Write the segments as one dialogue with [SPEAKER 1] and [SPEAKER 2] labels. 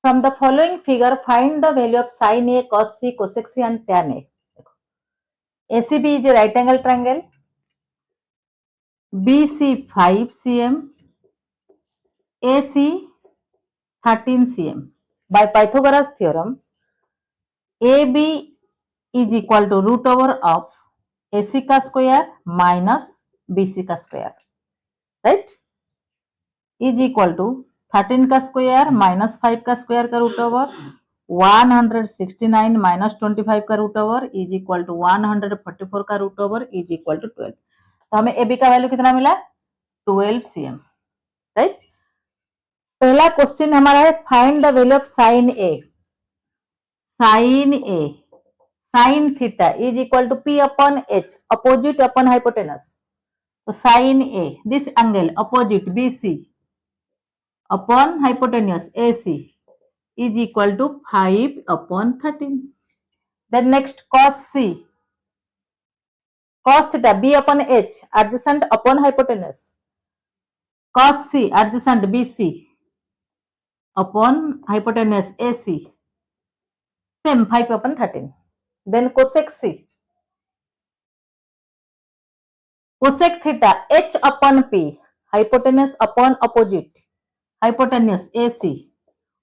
[SPEAKER 1] From the following figure, find the value of sin A, cos C, cosec C and tan A. ACB is a right angle triangle. BC 5 cm, AC 13 cm. By Pythagoras theorem, AB is equal to root over of AC का square minus BC का square, right? Is equal to 13 का square minus 5 का square का root over 169 minus 25 का root over is equal to 144 का root over is equal to 12. तो हमें AB का वैल्यू कितना मिला? 12 cm, राइट? पहला क्वेश्चन हमारा है find the value of sine A. Sine A, sine theta is equal to P upon H, opposite upon hypotenuse. तो sine A, this angle opposite BC upon hypotenuse AC is equal to 5 upon 13. Then next cos C, cos theta B upon H, adjacent upon hypotenuse. Cos C adjacent BC upon hypotenuse AC, same 5 upon 13. Then cosec C, cosec theta H upon P, hypotenuse upon opposite, hypotenuse AC,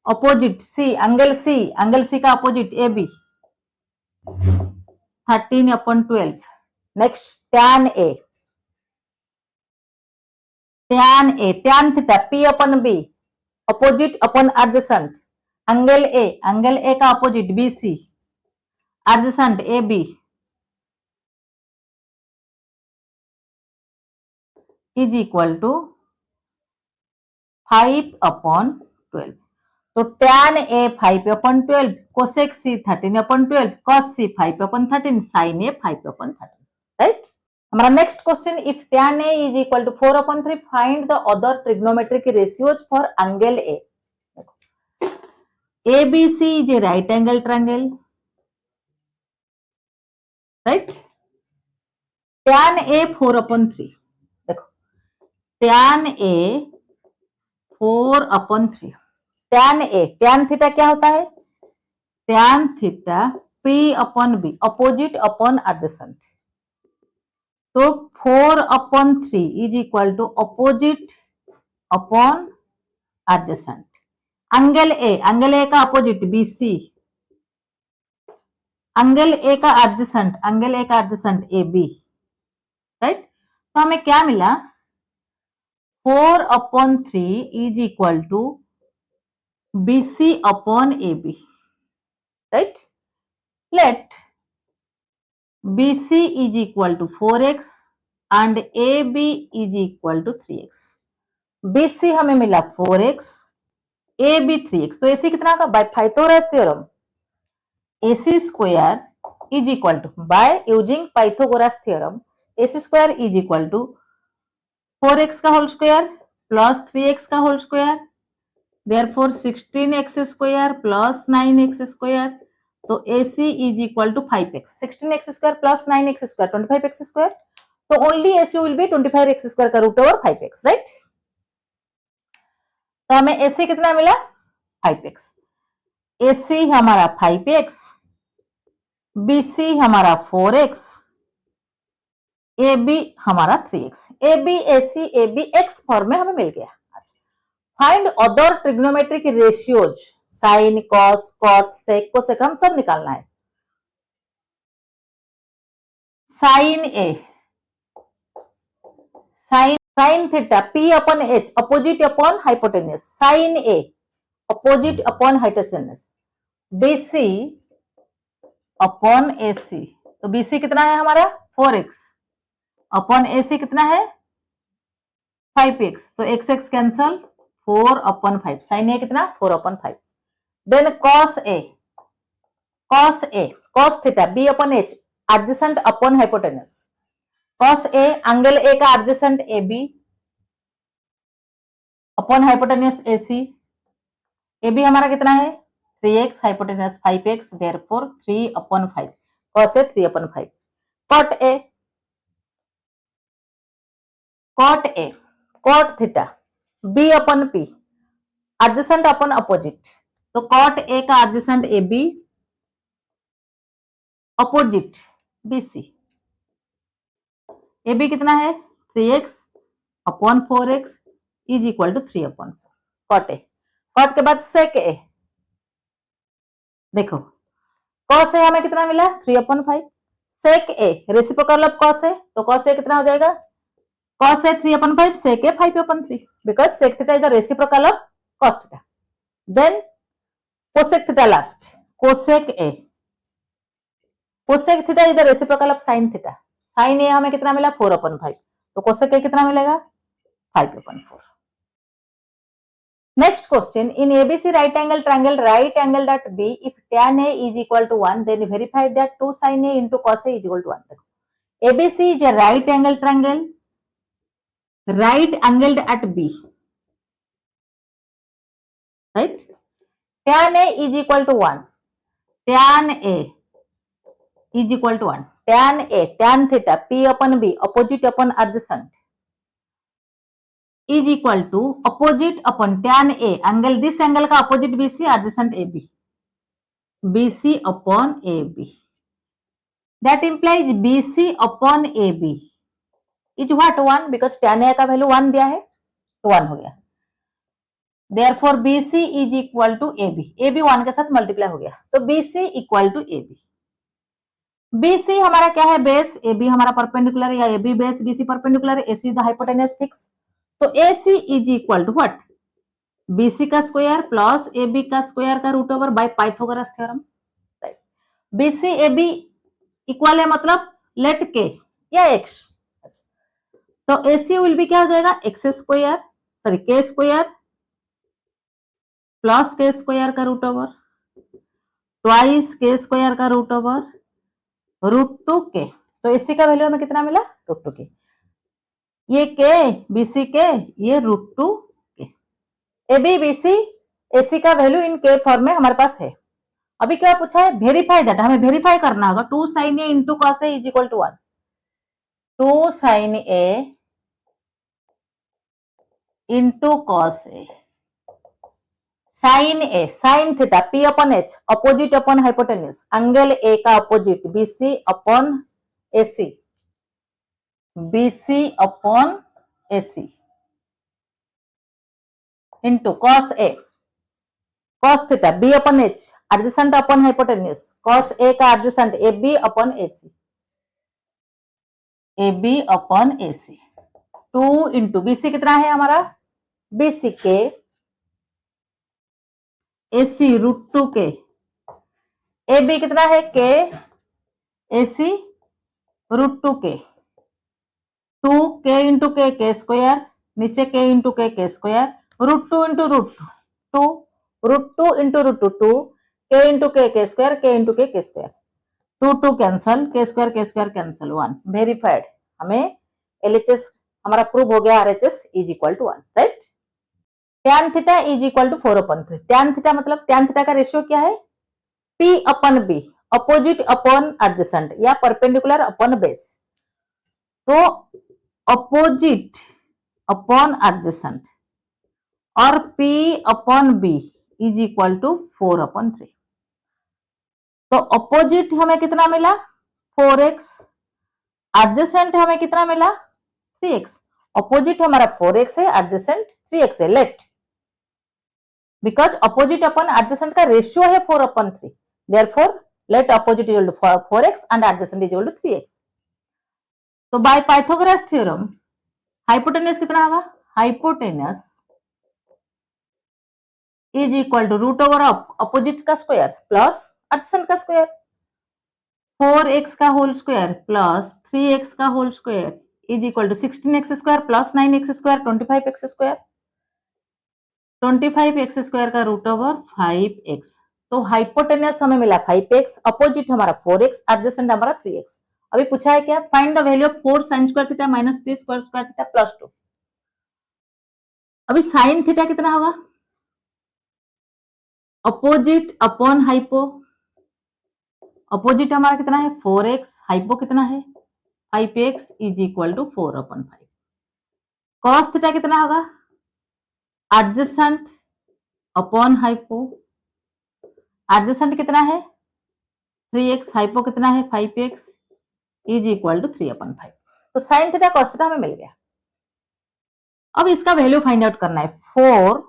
[SPEAKER 1] opposite C, angle C का opposite AB, 13 upon 12. Next tan A, tan A, tan theta P upon B, opposite upon adjacent, angle A का opposite BC, adjacent AB is equal to 5 upon 12. तो tan A 5 upon 12, cosec C 13 upon 12, cos C 5 upon 13, sin A 5 upon 13, right? हमारा next question, if tan A is equal to 4 upon 3, find the other trigonometric ratios for angle A. ABC is a right angle triangle, right? tan A 4 upon 3, देखो tan A 4 upon 3, tan A, tan theta क्या होता है? tan theta P upon B, opposite upon adjacent. तो 4 upon 3 is equal to opposite upon adjacent. Angle A का opposite BC, angle A का adjacent AB, right? तो हमें क्या मिला? 4 upon 3 is equal to BC upon AB, right? Let BC is equal to 4x and AB is equal to 3x. BC हमें मिला 4x, AB 3x. तो AC कितना का? Bye Pythagoras theorem, AC square is equal to, by using Pythagoras theorem, AC square is equal to 4x का whole square plus 3x का whole square, therefore 16x square plus 9x square. तो AC is equal to 5x, 16x square plus 9x square 25x square. तो only AC will be 25x square का root over 5x, right? तो हमें AC कितना मिला? 5x. AC हमारा 5x, BC हमारा 4x, AB हमारा 3x. AB AC AB x form में हमें मिल गया. Find other trigonometric ratios, sine, cos, cot, sec, cosec, हम सब निकालना है. Sine A, sine theta P upon H, opposite upon hypotenuse, sine A opposite upon hypotenuse, BC upon AC. तो BC कितना है हमारा? 4x अपॉन AC कितना है? 5x. तो x cancel, 4 upon 5, sine A कितना? 4 upon 5. Then cos A, cos theta B upon H, adjacent upon hypotenuse, cos A angle A का adjacent AB upon hypotenuse AC. AB हमारा कितना है? 3x, hypotenuse 5x, therefore 3 upon 5, cos A 3 upon 5. cot A, cot theta B upon P, adjacent upon opposite, तो cot A का adjacent A B opposite B C. A B कितना है 3x upon 4x is equal to 3 upon 4। Cot A, cot के बाद सेक ए, देखो cos A हमें कितना मिला 3 upon 5। Sec A reciprocal of cos A, तो कॉस ए कितना हो जाएगा cos a 3 upon 5 sec a 5 upon 3 because sec theta is the reciprocal of cos theta. Then cosec theta last, cosec a, cosec theta is the reciprocal of sin theta. sin a हमें कितना मिला 4 upon 5, तो cosec a कितना मिलेगा 5 upon 4. Next question, in ABC right angle triangle right angled at B, if tan a is equal to 1, then verify that 2 sin a into cos a is equal to 1. ABC is a right angle triangle right angled at B, right? Tan A is equal to 1. Tan A is equal to 1. Tan A, tan theta, P upon B, opposite upon adjacent, is equal to opposite upon tan A, angle, this angle का opposite BC, adjacent AB, BC upon AB. That implies BC upon AB is what 1, because tan A का value 1 दिया है तो 1 हो गया. Therefore BC is equal to AB. AB 1 के साथ multiply हो गया तो BC equal to AB. BC हमारा क्या है बेस, AB हमारा परपेंडिकुलर या AB base BC perpendicular, AC the hypotenuse fix, तो AC is equal to what BC का स्क्वायर प्लस AB का स्क्वायर का root over by Pythagoras theorem. Right, BC AB equal है मतलब लेट K या X, तो AC will be क्या हो जाएगा X square sorry K square plus K square का root over twice K square का रूट ओवर रूट 2K. तो इसी का वैल्यू हमें कितना मिला रूट 2K. ये K BC K, ये root 2K. AB BC AC का वैल्यू इन K फॉर्म में हमारे पास है. अभी क्या पूछा है वेरीफाई दैट, हमें वेरीफाई करना होगा 2 sin A into cos A is equal to 1. 2 sin A into cos A, sin A sin theta P upon H, opposite upon hypotenuse, angle A का opposite BC upon AC, BC upon AC into cos A, cos theta B upon H, adjacent upon hypotenuse, cos A का adjacent AB upon AC, AB upon AC. 2 into BC कितना है हमारा BC K, AC root 2K, AB कितना है K, AC root 2K, 2K into K K square, नीचे K into K K square, root 2 into root 2, root 2 into root 2, K into K K square, K into K K square, 2 2 cancel, K square cancel 1. Verified, हमें LHS हमारा prove हो गया RHS is equal to 1. Right, tan theta is equal to 4 upon 3. tan theta मतलब tan theta का ratio क्या है P upon B, opposite upon adjacent या perpendicular upon base, तो अपोजिट अपॉन एडजेसेंट और P upon B is equal to 4 upon 3. तो opposite हमें कितना मिला 4x, एडजेसेंट हमें कितना मिला 3x. अपोजिट हमारा 4x है, एडजेसेंट 3x है. Let, because opposite upon adjacent का रेशियो है 4 upon 3, therefore let opposite equal to 4x and adjacent equal to 3x. तो बाय पाइथागोरस थ्योरम हाइपोटेनस कितना होगा, hypotenuse is equal to root over of opposite का square plus adjacent का square, 4x का whole square plus 3x का whole square is equal to 16x square plus 9x square 25x square, 25x square का root over 5x. तो hypotenuse हमें मिला 5x, opposite हमारा 4x, adjacent हमारा 3x. अभी पूछा है क्या find the value of 4 sin square theta minus 3 square theta plus 2. अभी sin थीटा कितना होगा अपोजिट अपॉन हाइपो, अपोजिट हमारा कितना है 4x, हाइपो कितना है 5x is equal to 4 upon 5. cos theta कितना होगा एडजेसेंट अपॉन हाइपो एडजेसेंट कितना है 3x, हाइपो कितना है 5x इज इक्वल टू 3/5। तो साइन थीटा कॉस थीटा हमें मिल गया। अब इसका वैल्यू फाइंड आउट करना है 4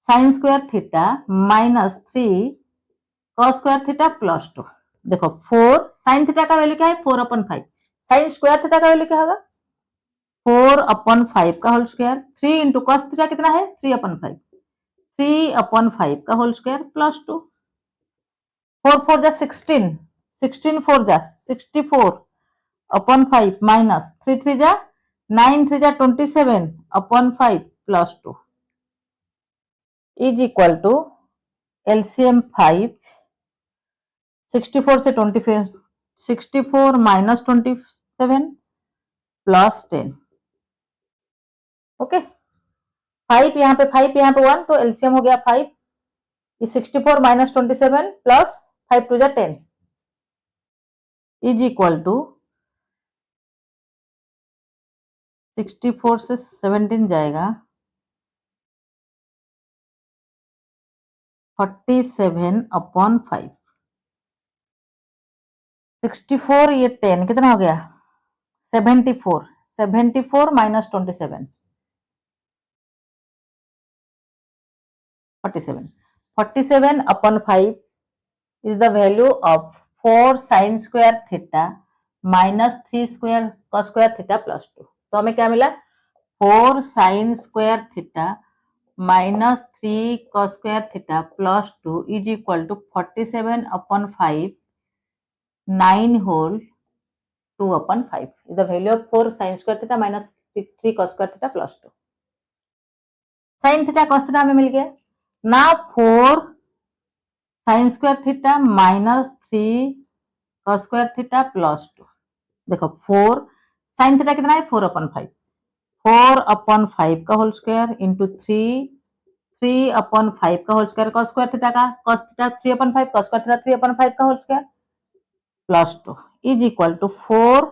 [SPEAKER 1] sign square theta minus 3 cos square theta plus 2। देखो 4 साइन थीटा का वैल्यू क्या है 4/5, साइन स्क्वायर थीटा का वैल्यू क्या होगा 4/5 का whole square, 3 into cos theta कितना है 3/5, 3/5 का होल स्क्वायर प्लस 2, 4 4 जा 16, 16 4 जा 64/5 माइनस 3 3 जा 9 3 जा 27/5 plus 2 is equal to LCM 5, 64 से 25, 64 माइनस 27 प्लस 10। ओके 5 यहाँ पे 5 यहाँ पे 1, तो एलसीएम हो गया 5, 64 माइनस 27 प्लस 5 2 जा 10 इज इक्वल टू 64 से 17 जाएगा 47/5, 64 ये 10 कितना हो गया 74, 74 minus 27 47, 47/5 is the value of 4 sin square theta minus 3 square cos square theta plus 2। तो हमें क्या मिला 4 sin square theta minus 3 cos square theta plus 2 is equal to 47/5 9 whole 2/5 is the value of 4 sin square theta minus 3 cos square theta plus 2। sin theta cos theta हमें मिल गया। now 4 sin square theta minus 3 cos square theta plus 2। देखो 4 sin theta कितना है 4/5, 4/5 का whole square into 3/5 का whole square cos square theta का cos theta 3/5 cos square theta 3/5 का whole square plus 2 is equal to 4।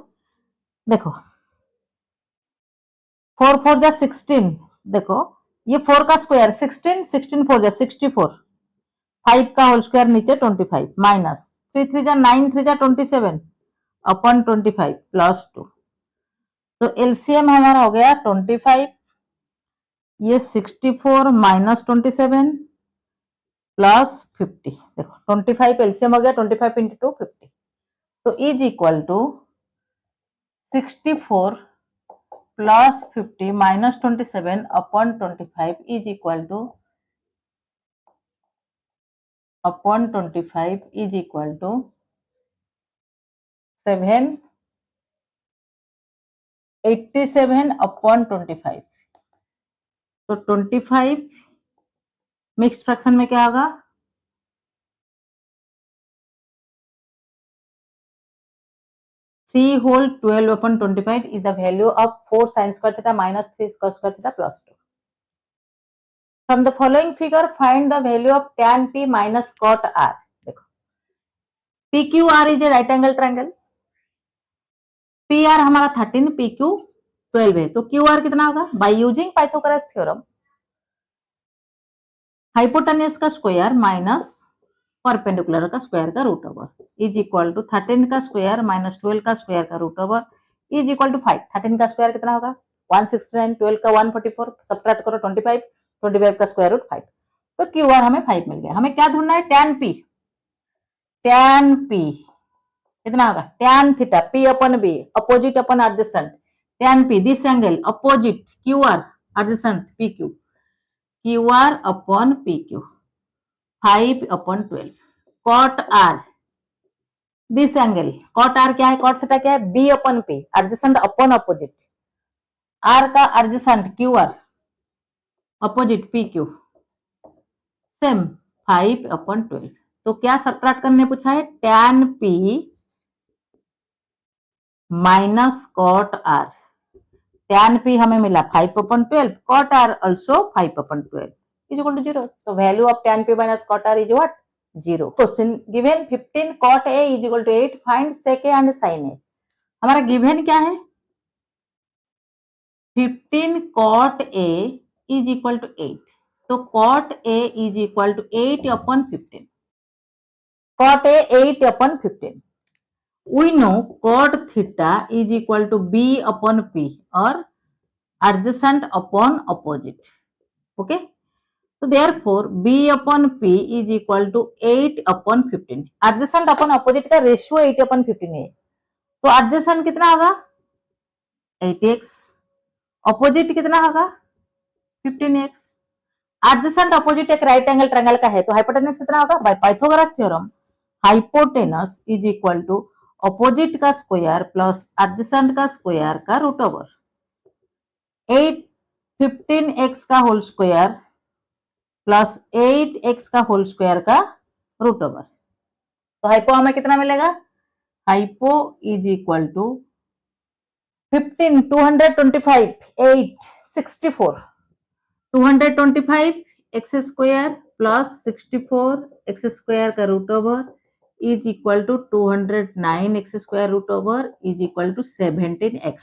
[SPEAKER 1] देखो 4 4 जा 16, देखो ये 4 का स्क्वायर 16, 16 4 जा 64, 5 का होल स्क्वायर नीचे 25 माइनस 3 3 जा 9 3 जा 27/25 प्लस 2। तो एलसीएम हमारा हो गया 25, ये 64 माइनस 27 प्लस 50। देखो 25 एलसीएम हो गया 25 इंटू 2 50, तो is equal to 64 plus 50 minus 27/25 is equal to 25 is equal to 87/25। तो 25 मिक्स्ड फ्रैक्शन में क्या होगा 3 whole 12/25 is the value of 4 sin square theta minus 3 cos square theta plus 2। From the following figure find the value of tan p minus cot r। देखो PQR is a right angle triangle, PR हमारा 13 PQ 12 है, तो QR कितना होगा by using Pythagoras theorem hypotenuse का square minus perpendicular का square का root over is equal to 13 का स्क्वायर माइनस 12 का स्क्वायर का root over is equal to 5। 13 का स्क्वायर कितना होगा 169, 12 का 144, सब्ट्रैक्ट करो 25, 25 का स्क्वायर रूट 5, तो क्यूआर हमें 5 मिल गया। हमें क्या ढूंढना है टैन पी, टैन पी कितना होगा tan theta P upon B opposite upon adjacent, tan P this angle opposite QR adjacent P Q, QR upon P Q 5/12 cot R this angle, cot R क्या है cot theta क्या है B upon P adjacent upon opposite, R का adjacent Q R opposite P Q same 5/12। तो क्या subtract करने पूछा है tan P minus cot R, tan P हमें मिला 5/12 cot R also 5/12 is equal to 0। तो value of tan P minus cot R is what 0। Question given 15 cot a is equal to 8 find sec a and sin a। हमारा given क्या है 15 cot a is equal to 8, तो cot a is equal to 8/15। cot A 8 upon 15. We know cot theta is equal to B upon P or adjacent upon opposite. Okay. So therefore B upon P is equal to 8 upon 15. Adjacent upon opposite का ratio 8 upon 15 है, तो adjacent कितना होगा 8x, opposite कितना होगा 15x. adjacent opposite एक right angle triangle का है, तो हाइपोटेनस कितना होगा by Pythagoras theorem hypotenuse is equal to opposite का स्क्वायर प्लस एडजेसेंट का स्क्वायर का रूट ओवर 8 15x का होल स्क्वायर प्लस 8x का होल स्क्वायर का रूट ओवर. तो हाइपो हमें कितना मिलेगा, hypo is equal to 15 225 8 64 225 x square plus 64 x square का root over is equal to 209 x square root over is equal to 17x.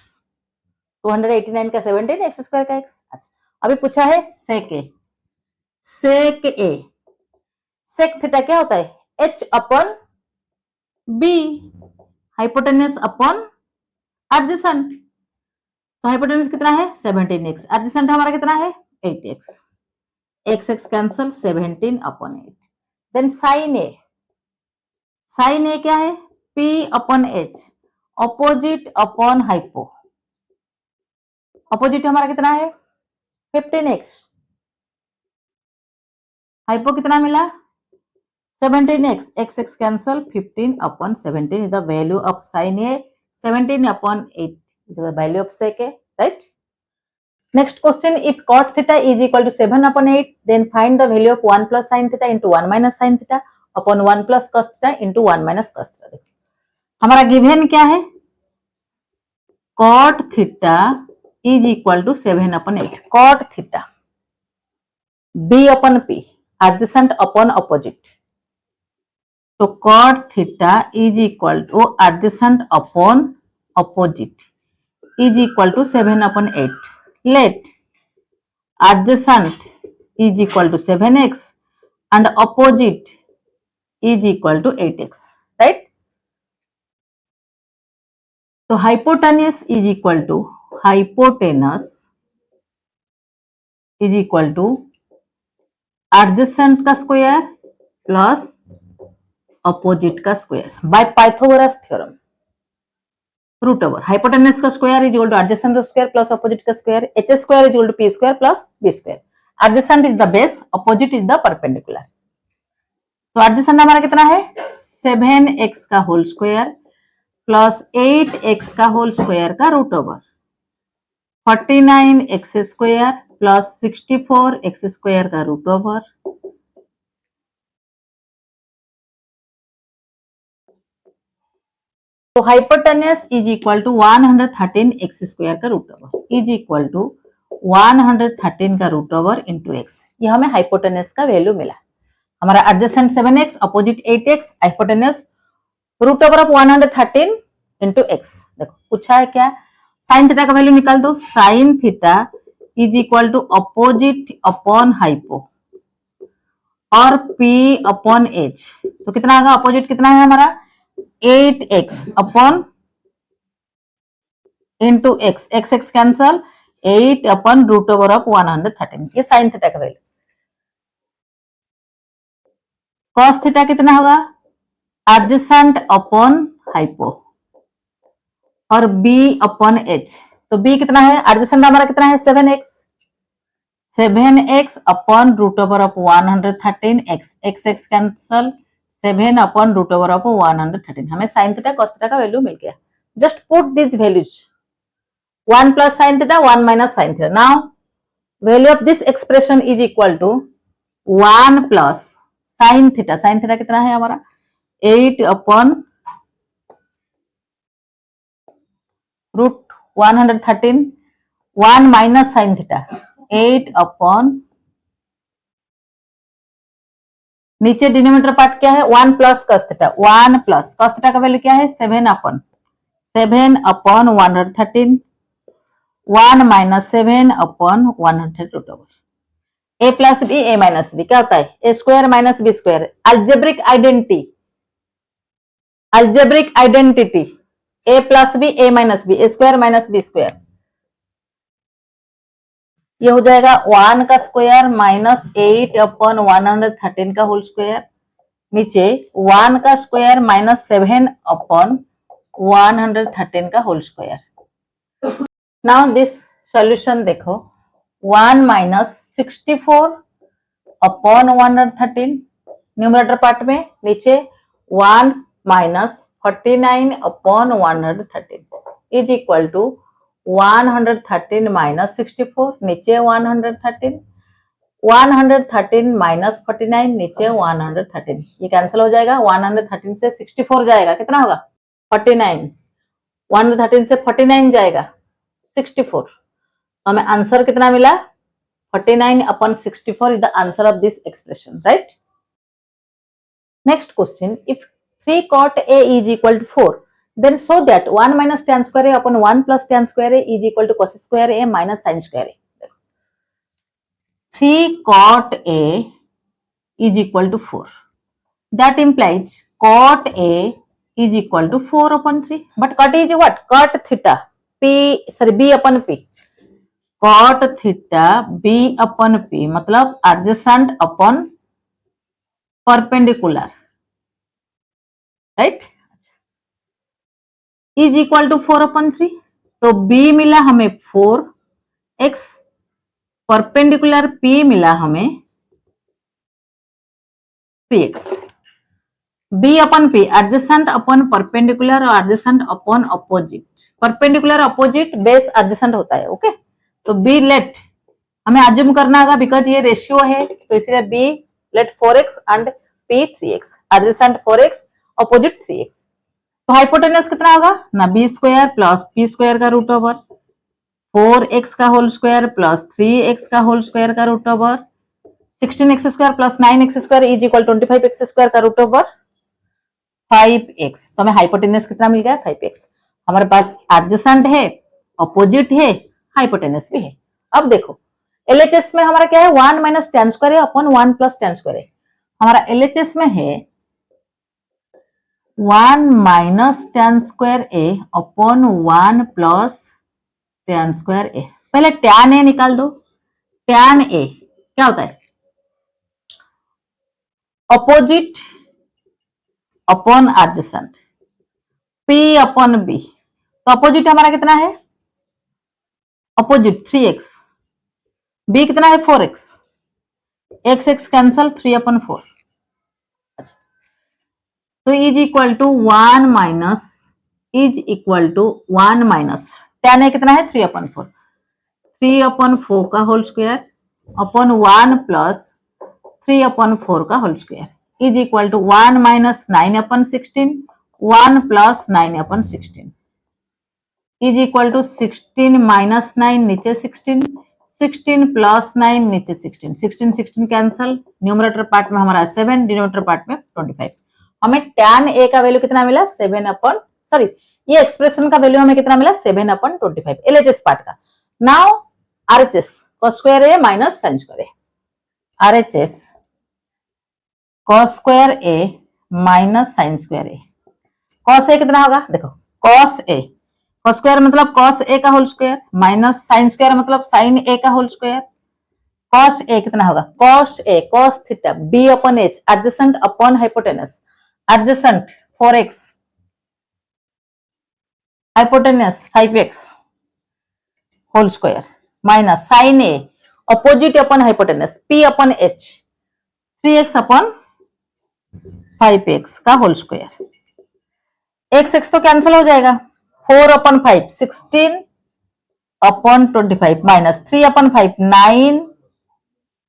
[SPEAKER 1] 289 का 17 x square का x. अच्छा, अभी पूछा है सेक ए. सेक ए सेक थीटा क्या होता है h upon b hypotenuse upon adjacent. तो हाइपोटेनस कितना है 17x, एडजेसेंट हमारा कितना है 8x. x cancel 17 upon 8. Then sine A, sine A क्या है p upon h opposite upon hypo. Opposite हमारा कितना है 15x, हाइपो कितना मिला 17x. x cancel 15 upon 17 is the value of sine A. 17 upon 8 is the value of sec A, right? Next question, if cot theta is equal to 7 upon 8, then find the value of 1 plus sin theta into 1 minus sin theta upon 1 plus cos theta into 1 minus cos theta. हमारा given क्या है, cot theta is equal to 7 upon 8. cot theta B upon P adjacent upon opposite. तो cot theta is equal to adjacent upon opposite is equal to 7 upon 8. Let adjacent is equal to 7x and opposite is equal to 8x, right? तो hypotenuse is equal to adjacent का square plus opposite का square by Pythagoras theorem root over hypotenuse का square is equal to adjacent square plus opposite का square. H square is equal to P square plus B square. Adjacent is the base, opposite is the perpendicular. तो adjacent हमारा कितना है 7x का whole square plus 8x का whole square का root over 49x square plus 64x square का root over. तो hypotenuse is equal to 113 x square का root over is equal to 113 का रूट ओवर इंटू एक्स. ये हमें hypotenuse का value मिला. हमारा adjacent 7x opposite 8x, hypotenuse root over of 113 into x. देखो पूछा है क्या, साइन थीटा का वैल्यू निकाल दो. Sine theta is equal to opposite upon hypo और p अपॉन h. तो कितना आएगा, अपोजिट कितना है हमारा 8x upon into x, x cancel 8 upon root over of 113. ये साइन थीटा का वैल्यू. कॉस थीटा कितना होगा एडजेसेंट अपॉन हाइपो और b अपॉन h. तो b कितना है, एडजेसेंट हमारा कितना है 7x, 7x upon root over of 113x, x cancel 7 upon root over of 113. हमें साइन थीटा कॉस थीटा का वैल्यू मिल गया. Just put this values 1 plus sine theta 1 minus sine theta. Now value of this expression is equal to 1 plus sine theta. Sine theta कितना है हमारा 8 upon root 113, 1 minus sine theta 8 upon, नीचे denominator part क्या है 1 plus cos theta. 1 plus cos theta का value क्या है 7 upon 113, 1 minus 7 upon 100 root over. A plus B A minus B क्या होता है A square minus B square. Algebraic identity algebraic identity a plus B a minus B, A square minus B square, ये हो जाएगा 1 का square minus 8 upon 113 का whole square, नीचे 1 का स्क्वायर माइनस 7 अपॉन 113 का whole square. Now this solution देखो, 1 minus 64 upon 113 numerator part में, नीचे 1 minus 49 upon 113 is equal to 113 minus 64, नीचे 113, 113 माइनस 49, नीचे 113, ये कैंसिल हो जाएगा, 113 से 64 जाएगा, कितना होगा 49, 113 से 49 जाएगा 64, तो हमें आंसर कितना मिला 49 upon 64 is the answer of this expression, right? Next question, if 3 cot A is equal to 4, then show that 1 minus tan square A upon 1 plus tan square A is equal to cos square A minus sin square A. 3 cot A is equal to 4. That implies cot A is equal to 4 upon 3. But cot is what? Cot theta. B upon P. Cot theta B upon P मतलब adjacent upon perpendicular, right? is equal to 4 upon 3, तो B मिला हमें 4x, perpendicular P मिला हमें 3x। B अपन P adjacent upon perpendicular और adjacent upon opposite, perpendicular opposite base adjacent होता है, okay? तो B लेट हमें अज्यूम करना होगा, बिकॉज ये रेशियो है, तो इसलिए B let 4x and P 3x, adjacent 4x opposite 3x, तो हाइपोटेनस कितना होगा ना, b square plus p square का रूट ओवर 4x का होल स्क्वायर प्लस 3x का होल स्क्वायर का root over 16x square plus 9x square is equal 25x square का root over 5x, तो हमें हाइपोटेनस कितना मिल गया 5x। हमारे पास एडजेसेंट है, अपोजिट है, हाइपोटेनस भी है। अब देखो एलएचएस में हमारा क्या है, 1 माइनस tan स्क्वायर है अपॉन 1 प्लस tan स्क्वायर है। हमारा एलएचएस में है 1 माइनस tan स्क्वायर ए अपॉन 1 प्लस tan स्क्वायर ए। पहले tan ए निकाल दो, tan ए क्या होता है, opposite upon adjacent, p upon b, तो अपोजिट हमारा कितना है, अपोजिट 3x, b कितना है 4x, x x cancel 3 upon 4, तो is equal to 1 minus is equal to 1 minus tan है कितना है 3 अपॉन 4, 3 अपॉन 4 का whole square upon 1 plus 3 upon 4 का whole square is equal to 1 minus 9 upon 16, 1 plus 9 upon 16 is equal to 16 minus 9 नीचे 16, 16 plus 9 नीचे 16, 16 16 cancel, numerator part में हमारा 7, denominator part में 25। हमें tan a का वैल्यू कितना मिला 7 अपॉन, सॉरी ये एक्सप्रेशन का वैल्यू हमें कितना मिला 7 अपॉन 25 एलएचएस पार्ट का। Now RHS cos square a minus sin square a, RHS cos square a minus sin square a, cos a कितना होगा देखो, cos a, cos स्क्वायर मतलब cos a का whole square minus sin square मतलब sin a का whole square, cos a कितना होगा cos a cos theta b upon h, adjacent upon hypotenuse, adjacent 4x, hypotenuse 5x whole square minus sin a opposite upon hypotenuse p upon h 3x upon 5x का whole square, x x तो cancel हो जाएगा, 4 upon 5 16 upon 25 minus 3 upon 5 9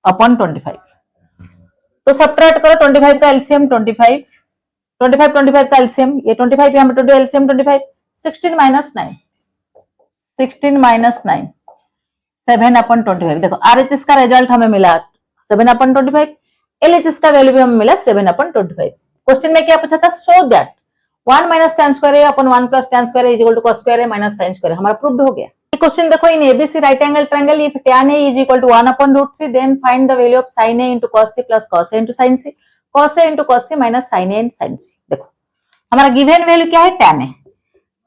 [SPEAKER 1] upon 25, तो subtract करो 25 का LCM 25, 25 का LCM ये 25, यहाँ पे एलसीएम 25, 16 माइनस 9, 16 माइनस 9 7 अपॉन 25। देखो आरएचएस का रिजल्ट हमें मिला 7 अपॉन 25, एलएचएस का वैल्यू भी हमें मिला 7 अपॉन 25। क्वेश्चन में क्या पूछा था, so that 1 minus tan square a upon 1 plus tan square a is equal to cos square a minus sin square, हमारा प्रूव्ड हो गया। क्वेश्चन देखो, in ABC right angle triangle if tan a is equal to 1 upon √3 then find the value of sin a into cos c प्लस cos a into sin c, cos a into cos c minus sin a and sin c। देखो हमारा given value क्या है, tan a।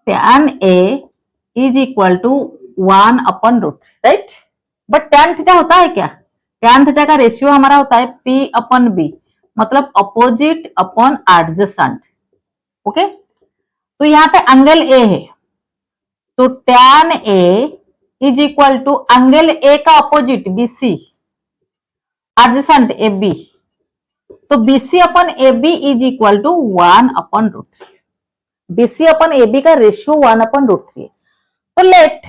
[SPEAKER 1] tan a is equal to 1/√3, right. But tan theta होता है क्या, tan theta का ratio हमारा होता है P/B, मतलब अपोजिट अपॉन एडजेसेंट। ओके, तो यहाँ पे एंगल ए है, तो tan a is equal to angle A का अपोजिट BC, एडजेसेंट AB, तो BC upon AB is equal to 1/√3। BC upon AB का रेशियो 1/√3 है, तो let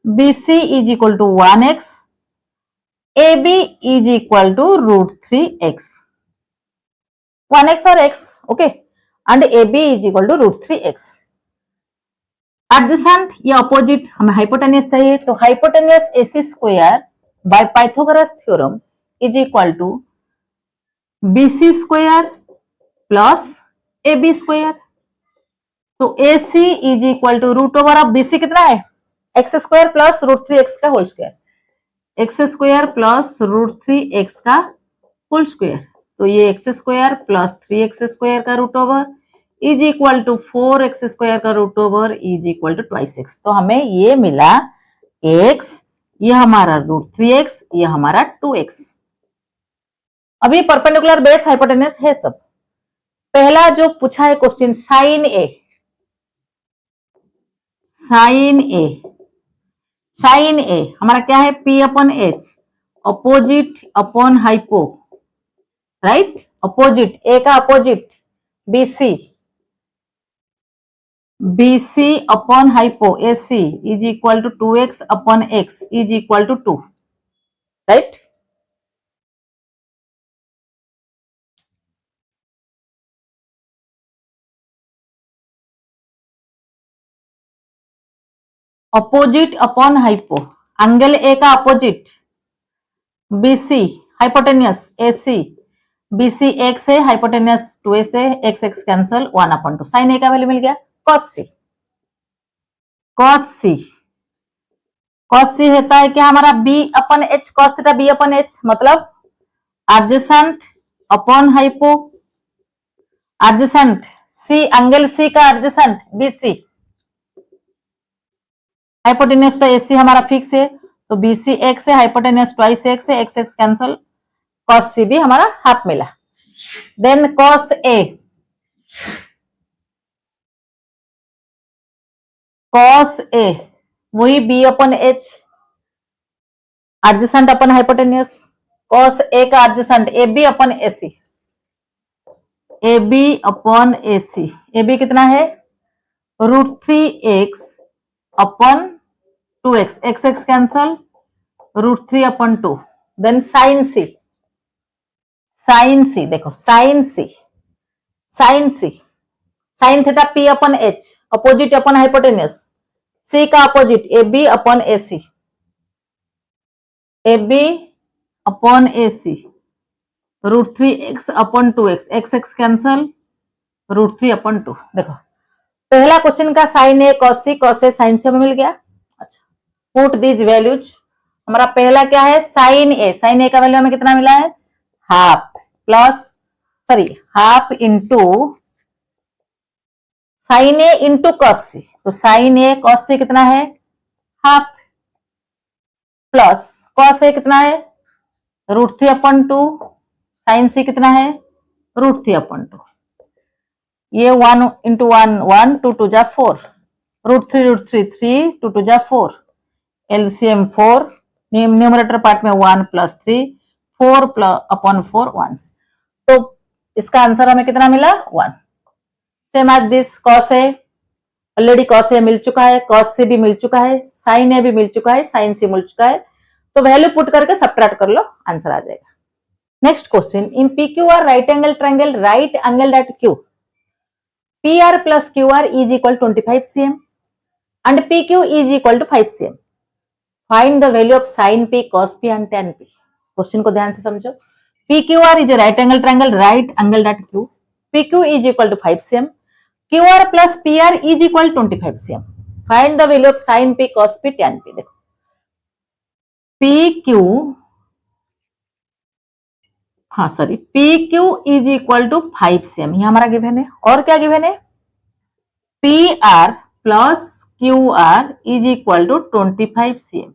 [SPEAKER 1] BC is equal to 1x, AB is equal to √3x, 1x और x, okay, and AB is equal to √3x। Adjacent या opposite, हमें hypotenuse चाहिए, तो hypotenuse AC square by Pythagoras theorem is equal to BC square plus AB square. तो AC is equal to root over of BC कितना है, x square plus √3x का whole square, x square plus √3x का whole square, तो ये x square plus 3x square का root over is equal to 4x square का root over is equal to 2x। तो हमें ये मिला x, ये हमारा √3x, ये हमारा 2x। अभी परपेंडिकुलर बेस हाइपोटेनस है सब। पहला जो पूछा है question, sine A, sine A, sine A हमारा क्या है, P/H, opposite upon hypo, right, opposite, A का opposite BC, BC upon hypo AC is equal to 2x upon x is equal to 2, right. Opposite upon hypo, angle A का opposite BC, hypotenuse AC, BC x है, hypotenuse 2s है, x x cancel, 1/2। Sine A का value मिल गया, cos C, cos C, cos C होता है क्या हमारा B/H, cos थीटा B/H, मतलब adjacent upon hypo, adjacent C, angle C का एडजेसेंट BC, हाइपोटेनियस तो AC हमारा फिक्स है, तो BC x है, हाइपोटेनियस 2x है, x x cancel, cos C भी हमारा हाफ मिला। Then cos A, cos A वही B/H, adjacent upon hypotenuse, cos A का एडजेसेंट AB/AC, AB/AC, AB कितना है, √3x upon 2x, x x cancel, √3/2। Then sine C, sine C देखो, sine C, sine C, sine theta P/H, opposite upon hypotenuse, C का opposite AB/AC, AB/AC, √3x upon 2x, x x cancel, √3/2। देखो पहला question का sign A cos A sine C हमें मिल गया। अच्छा, put these values, हमारा पहला क्या है, साइन ए, साइन ए का वैल्यू हमें कितना मिला है, half, plus sorry half into sine A into cos C, तो साइन ए cos C कितना है, हाफ, प्लस cos A कितना है, √3/2, साइन C कितना है, √3/2, ये 1 इंटू 1 1, 2 2 जा 4, √3 3, 2 2 जा 4, एलसीएम 4, न्यूमरेटर पार्ट में 1 प्लस 3, 4/4 1, तो इसका आंसर हमें कितना मिला, 1। Same as this cos A, already cos A मिल चुका है, cos C भी मिल चुका है, sin A भी मिल चुका है, sin C मिल चुका है, तो वैल्यू पुट करके सबट्रैक्ट कर लो, आंसर आ जाएगा। Next question, in PQR right angle triangle, right angle at Q, PR plus QR is equal to 25 cm and PQ is equal to 5 cm. Find the value of sin P, cos P and tan P. Question को ध्यान से समझो। PQR is a right angle triangle, right angle at Q. PQ is equal to 5 cm. QR plus PR is equal to 25 cm. Find the value of sin P, cos P, tan P. देखो PQ, हाँ sorry, PQ is equal to 5 cm, ये हमारा given है। और क्या given है, P R plus Q R is equal to 25 cm.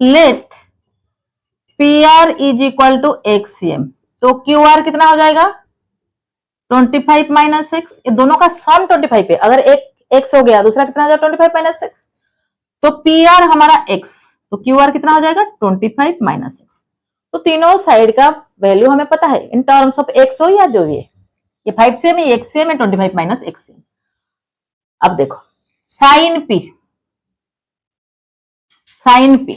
[SPEAKER 1] Let P R is equal to x cm. तो Q R कितना हो जाएगा 25 माइनस एक्स. ये दोनों का सम 25 है. अगर एक x हो गया दूसरा कितना हो जाएगा 25 माइनस एक्स. तो पी आर हमारा x, तो क्यू आर कितना हो जाएगा 25 माइनस एक्स. तो तीनों साइड का वैल्यू हमें पता है इन टर्म्स ऑफ x हो या जो भी है. ये 5 cm है, x cm है, 25 माइनस x cm. अब देखो sine p, sine p,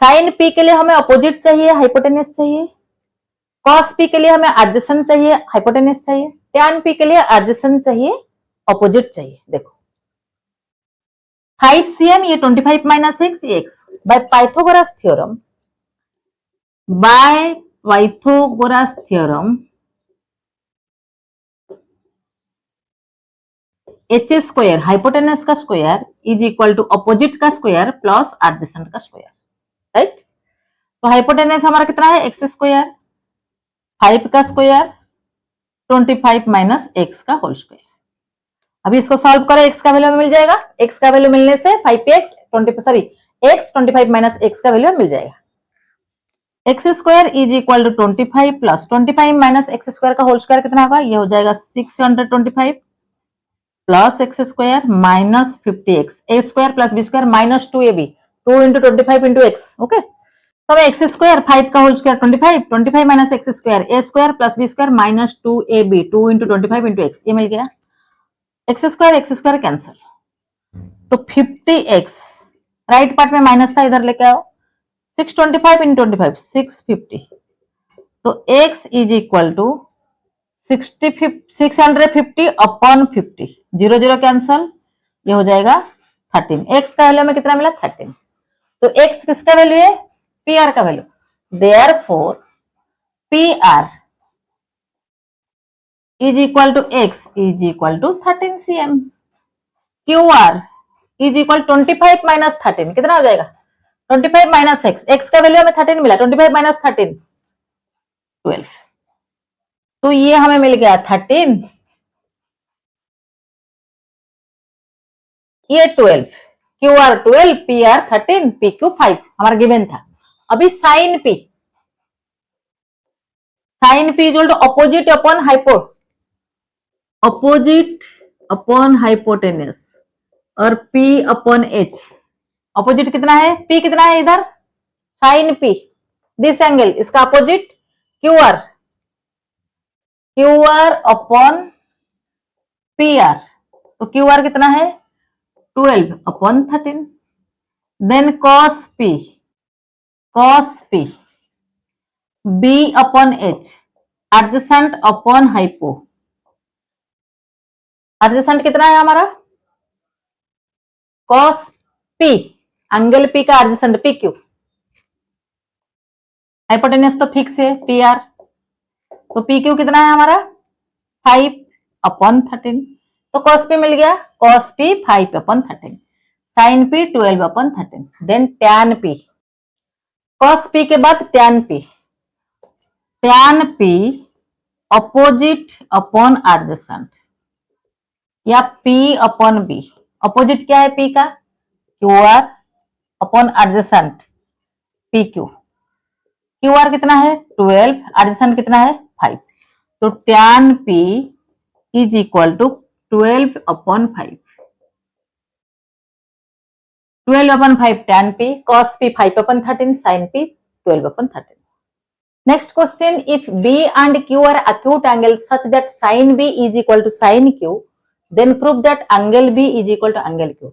[SPEAKER 1] sine p के लिए हमें अपोजिट चाहिए, हाइपोटेनस चाहिए. कॉस p के लिए हमें एडजेसेंट चाहिए, हाइपोटेनस चाहिए. टैन p के लिए एडजेसेंट चाहिए, अपोजिट चाहिए. देखो 5 cm ये 25 माइनस एक्स, ये x. By Pythagoras theorem, by Pythagoras theorem H square hypotenuse का square is equal to opposite का स्क्वायर प्लस एडजेसेंट का स्क्वायर. राइट. तो हाइपोटेनस हमारा कितना है एक्स स्क्वायर, 5 का स्क्वायर 25 माइनस एक्स का होल स्क्वायर. अभी इसको सॉल्व करो, एक्स का वैल्यू मिल जाएगा. एक्स का वैल्यू मिलने से 5x 25 माइनस एक्स का वैल्यू मिल जाएगा. X square is equal to 25 plus 25 minus x square का होल स्क्वायर कितना होगा, ये हो जाएगा 625 plus x square minus 50x. A square plus B square minus 2ab, 2 into 25 into x. Okay. तो हमें एक्स स्क्वायर 5 का whole square 25 minus x square a square plus B square minus 2ab, 2 into 25 into x, ये मिल गया. X square cancel. तो 50x right part में minus था, इधर लेके आओ. 625 इंटू 25 650. तो x is equal to 650 upon 50, 0 0 cancel, ये हो जाएगा 13. x का वैल्यू में कितना मिला 13. तो x किसका वैल्यू है पी आर का value. Therefore P R is equal to x is equal to 13 cm. Q R is equal 25 minus 13 कितना हो जाएगा 25 माइनस एक्स. एक्स का वैल्यू हमें 13 मिला, 25 माइनस 13 12. तो ये हमें मिल गया 13, ये 12. Q R 12, P R 13, P Q 5 हमारा गिवन था. अभी sine P, sine P equal to opposite upon hypo, opposite upon hypotenuse और पी अपॉन एच. अपोजिट कितना है पी कितना है इधर साइन पी, दिस एंगल, इसका opposite Q R, Q R upon P R. तो क्यू आर कितना है 12 upon 13. Then cos P, cos P B upon H, adjacent upon hypo. Adjacent कितना है हमारा कॉस पी, एंगल पी का adjacent P Q. Hypotenuse तो fix है P R. तो पी क्यू कितना है हमारा 5 अपॉन 13. तो कॉस पी मिल गया, cos P 5 upon 13, sine P 12 upon 13. Then tan P, cos P के बाद tan P, tan P opposite upon adjacent या पी अपॉन बी. अपोजिट क्या है पी का Q R upon adjacent P Q. Q R कितना है 12, adjacent कितना है 5. तो tan P is equal to 12 upon 5, 12 upon 5 tan p, cos p 5 upon 13, sin p 12 upon 13. Next question, if B and Q are acute angles such that sin B is equal to sin Q, then prove that angle B is equal to angle Q.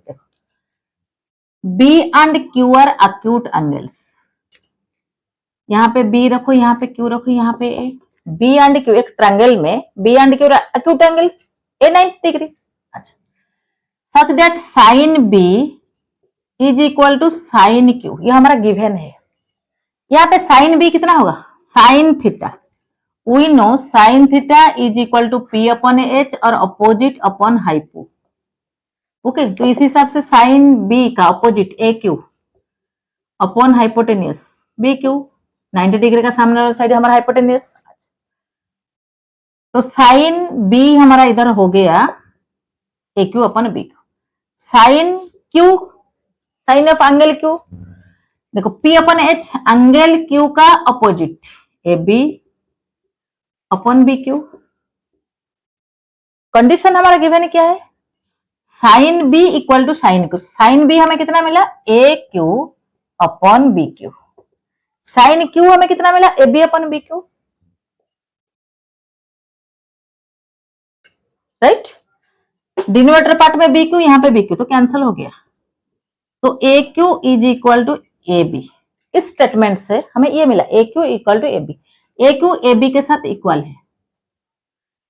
[SPEAKER 1] B and Q are acute angles. यहाँ पे B रखो, यहाँ पे Q रखो, यहाँ पे B and Q एक triangle में B and Q acute angle A 90 degree. अच्छा, such that sin B is equal to sine Q, ये हमारा गिवन है. यहाँ पे साइन बी कितना होगा sine theta. We know sine theta is equal to p upon h और opposite upon hypo. Okay, तो इस हिसाब से साइन बी का opposite a q upon hypotenuse b q, 90 degree का सामने वाला साइड हमारा हाइपोटेनियस. तो साइन बी हमारा इधर हो गया a q upon b q. Sine q, sine of angle q, देखो P upon H angle q का opposite, a b upon b q. Condition हमारा गिवन क्या है, sine b equal to sine q. Sine b हमें कितना मिला, a q upon b q. Sine q हमें कितना मिला, a b upon b q, right. Denominator part में बी क्यू, यहां पे बी क्यू तो कैंसिल हो गया, तो a q is equal to a b. इस स्टेटमेंट से हमें ये मिला, a q equal to a b. A q A b के साथ इक्वल है,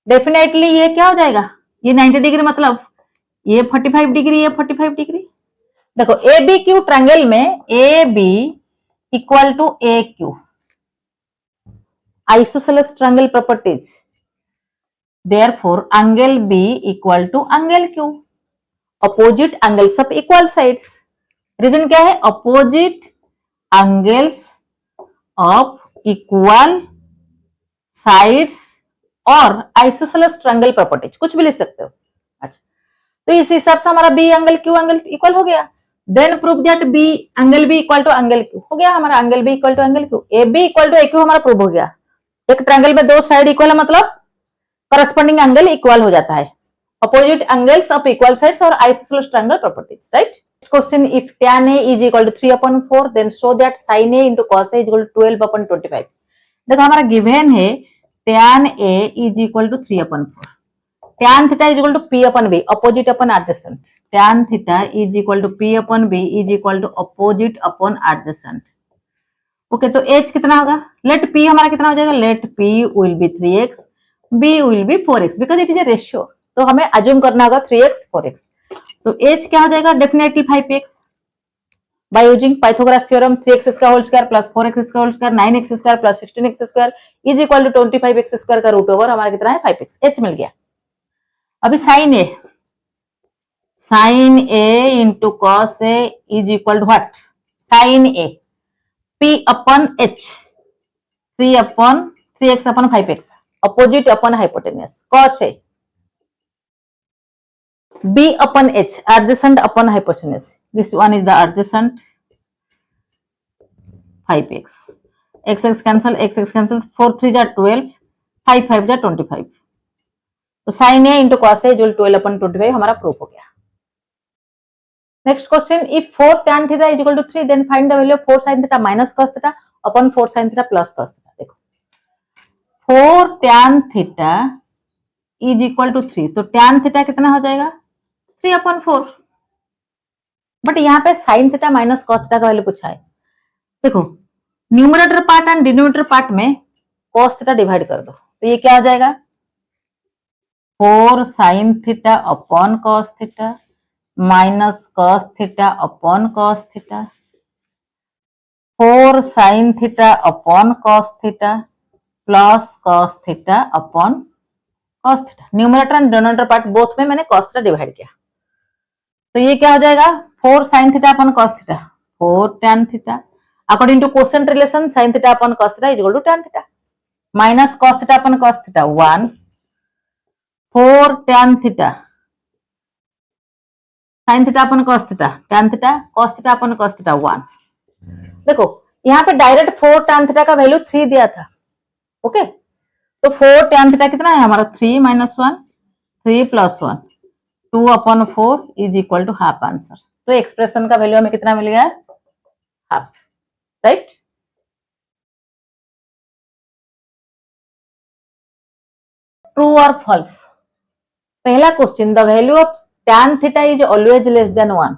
[SPEAKER 1] डेफिनेटली ये क्या हो जाएगा, ये 90 डिग्री मतलब ये 45 डिग्री, ये 45 डिग्री। देखो ए बी क्यू ट्रायंगल में A B equal to A Q, isosceles triangle properties, therefore angle B equal to angle Q, opposite angles of equal sides. Reason क्या है, opposite angles of equal sides और isosceles triangle properties, कुछ भी लिख सकते हो। अच्छा, तो इस हिसाब से हमारा B angle Q angle equal हो गया। Then prove that B angle B equal to angle Q, हो गया हमारा angle B equal to angle Q. A B equal to A Q हमारा प्रूव हो गया। एक ट्रायंगल में दो साइड इक्वल है मतलब करस्पॉन्डिंग एंगल इक्वल हो जाता है, opposite angles of equal sides और isosceles triangle properties, right. Question, if tan a is equal to 3/4 then show that sin a into cos a is equal to 12/25। देखो हमारा given है tan a is equal to 3/4, tan theta is equal to p upon b, opposite upon adjacent. tan theta is equal to p upon b is equal to opposite upon adjacent. Okay, तो h कितना होगा, late p हमारा कितना हो जाएगा, let p will be 3x, b will be 4x, because it is a ratio, तो हमें assume करना होगा 3x 4x। तो h क्या हो जाएगा, definitely 5x by using Pythagoras theorem, 3x square whole square plus 4x square whole square 9x square plus 16x square is equal to 25x square का root over हमारा कितना है 5x, h मिल गया। अभी sine A, sine A into cos A is equal to what, sine A p upon h, 3x upon 5x, opposite upon hypotenuse, cos A b upon h, adjacent upon hypotenuse, this one is the adjacent, 5x, x cancel, x cancel, 4 3 जा 12, 5 5 जा 25, तो sin a into cos a equal 12/25 हमारा proof हो गया। Next question, if 4 tan theta is equal to 3 then find the value of 4 sin theta minus cos theta upon 4 sin theta plus cos theta. देखो 4 tan theta is equal to 3, तो tan theta कितना हो जाएगा 3/4, but यहाँ पे sine theta minus cos theta का value पूछा है। देखो numerator part and denominator part में कॉस थीटा डिवाइड कर दो, तो ये क्या हो जाएगा 4 sine theta upon cos theta minus cos theta upon cos theta, 4 sine theta upon cos theta plus cos theta upon cos theta. Numerator and denominator part both में मैंने कॉस थीटा डिवाइड किया, तो ये क्या हो जाएगा 4 sin theta upon cos theta 4 tan theta, according to quotient relation sin theta upon cos theta is equal to tan theta, minus cos theta upon cos theta 1, 4 tan theta sin theta upon cos theta tan theta cos theta upon cos theta 1। देखो यहाँ पे direct 4 tan theta का value 3 दिया था, okay, तो 4 tan theta कितना है हमारा 3 minus 1, 3 plus 1, 2/4 is equal to half answer. तो एक्सप्रेशन का वैल्यू हमें कितना मिल गया, हाफ, राइट। ट्रू और फॉल्स, पहला question, the value of tan theta is always less than 1,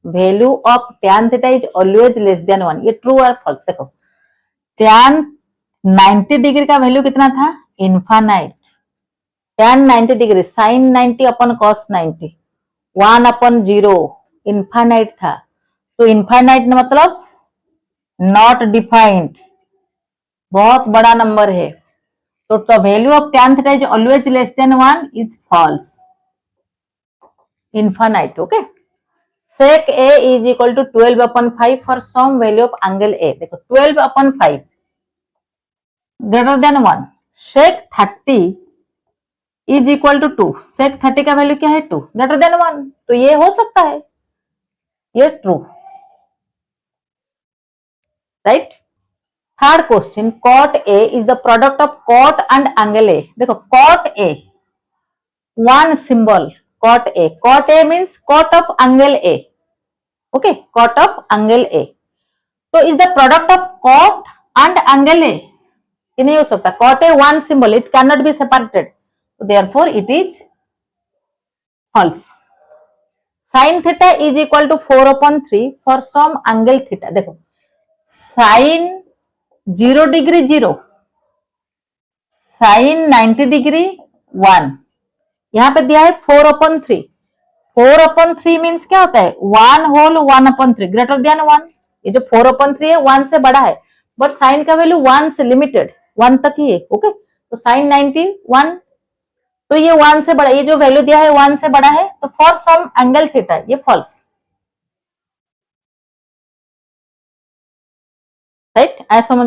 [SPEAKER 1] value of tan theta is always less than 1, ये true और फॉल्स। देखो tan 90 डिग्री का वैल्यू कितना था, infinite, tan 90 degree sin 90 upon cos 90 1/0 infinite था, तो infinite मतलब not defined, बहुत बड़ा नंबर है, तो the value of tan theta is always less than 1 is false, infinite, okay. sec a is equal to 12/5 for some value of angle a, देखो 12/5 greater than 1, sec 30 is equal to 2, sec 30 का value क्या है 2 greater than 1, तो ये हो सकता है, ये true, right. Third question, cot a is the product of cot and angle a. देखो cot a, one symbol cot a means cot of angle a, okay, cot of angle a, तो is the product of cot and angle a, ये नहीं हो सकता, cot a one symbol, it can not be separated, therefore it is false. Sine theta is equal to 4/3 for some angle theta. देखो sign 0 degree 0, sign 90 degree 1, यहां पे दिया है 4/3, 4/3 means क्या होता है 1 होल 1/3 ग्रेटर देन 1, ये जो 4/3 है 1 से बड़ा है, बट साइन का वैल्यू 1 से लिमिटेड, 1 तक ही है, ओके, तो साइन 90 1, तो ये 1 से बड़ा, ये जो वैल्यू दिया है 1 से बड़ा है, तो फॉर सम एंगल थीटा ये फॉल्स, राइट, ऐसा समझ